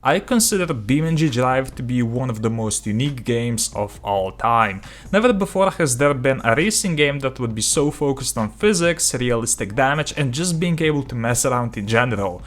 I consider BeamNG Drive to be one of the most unique games of all time. Never before has there been a racing game that would be so focused on physics, realistic damage, and just being able to mess around in general.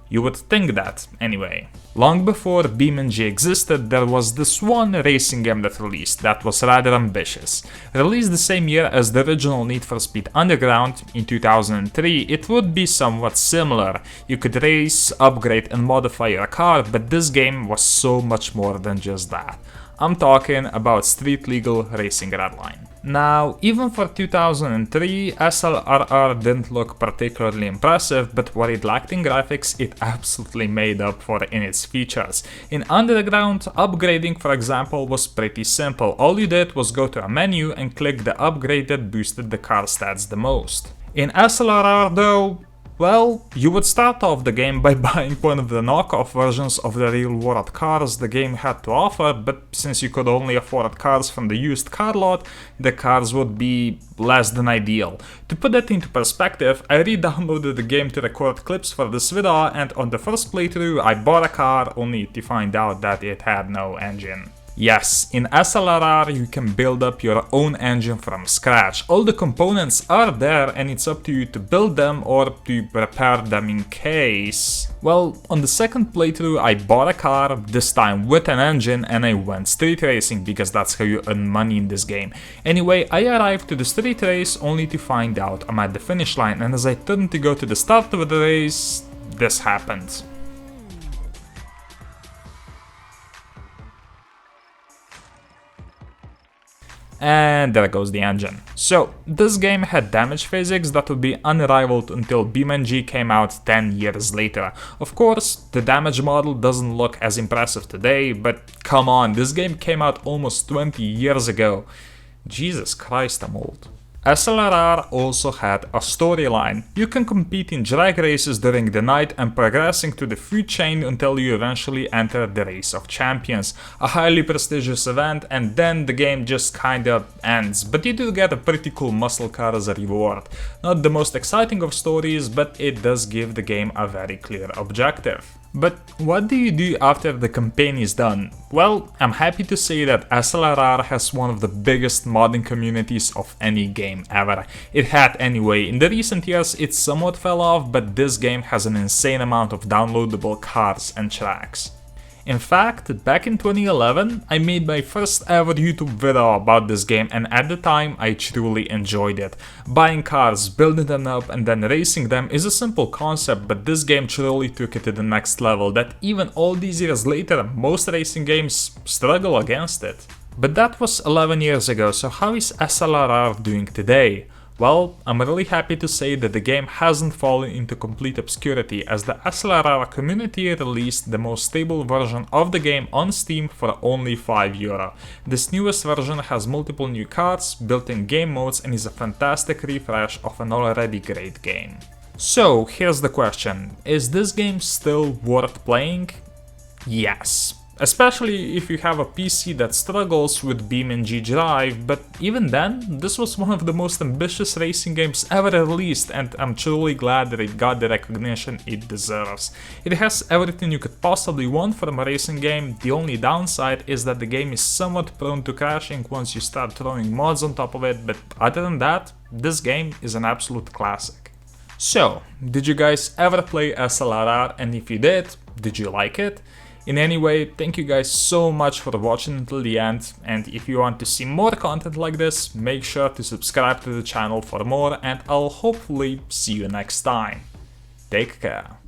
You would think that, anyway. Long before BeamNG existed, there was this one racing game that released that was rather ambitious. Released the same year as the original Need for Speed Underground, in 2003, it would be somewhat similar. You could race, upgrade and modify your car, but this game was so much more than just that. I'm talking about street legal racing Redline. Now, even for 2003, SLRR didn't look particularly impressive, but what it lacked in graphics, it absolutely made up for in its features. In Underground, upgrading, for example, was pretty simple. All you did was go to a menu and click the upgrade that boosted the car stats the most. In SLRR though, well, you would start off the game by buying one of the knockoff versions of the real-world cars the game had to offer, but since you could only afford cars from the used car lot, the cars would be less than ideal. To put that into perspective, I re-downloaded the game to record clips for this video, and on the first playthrough I bought a car only to find out that it had no engine. Yes, in SLRR you can build up your own engine from scratch. All the components are there and it's up to you to build them or to repair them in case. Well, on the second playthrough I bought a car, this time with an engine, and I went street racing because that's how you earn money in this game. Anyway, I arrived to the street race only to find out I'm at the finish line, and as I turned to go to the start of the race, this happened. And there goes the engine. So, this game had damage physics that would be unrivaled until BeamNG came out 10 years later. Of course, the damage model doesn't look as impressive today, but come on, this game came out almost 20 years ago. Jesus Christ, I'm old. SLRR also had a storyline. You can compete in drag races during the night and progressing to the food chain until you eventually enter the Race of Champions, a highly prestigious event, and then the game just kinda ends, but you do get a pretty cool muscle car as a reward. Not the most exciting of stories, but it does give the game a very clear objective. But what do you do after the campaign is done? Well, I'm happy to say that SLRR has one of the biggest modding communities of any game ever. It had anyway. In the recent years it somewhat fell off, but this game has an insane amount of downloadable cars and tracks. In fact, back in 2011, I made my first ever YouTube video about this game, and at the time I truly enjoyed it. Buying cars, building them up and then racing them is a simple concept, but this game truly took it to the next level that even all these years later, most racing games struggle against it. But that was 11 years ago, so how is SLRR doing today? Well, I'm really happy to say that the game hasn't fallen into complete obscurity, as the SLRR community released the most stable version of the game on Steam for only €5. This newest version has multiple new cars, built-in game modes, and is a fantastic refresh of an already great game. So, here's the question: is this game still worth playing? Yes. Especially if you have a PC that struggles with BeamNG Drive, but even then, this was one of the most ambitious racing games ever released, and I'm truly glad that it got the recognition it deserves. It has everything you could possibly want from a racing game. The only downside is that the game is somewhat prone to crashing once you start throwing mods on top of it, but other than that, this game is an absolute classic. So, did you guys ever play SLRR, and if you did you like it? In any way, thank you guys so much for watching until the end, and if you want to see more content like this, make sure to subscribe to the channel for more, and I'll hopefully see you next time. Take care.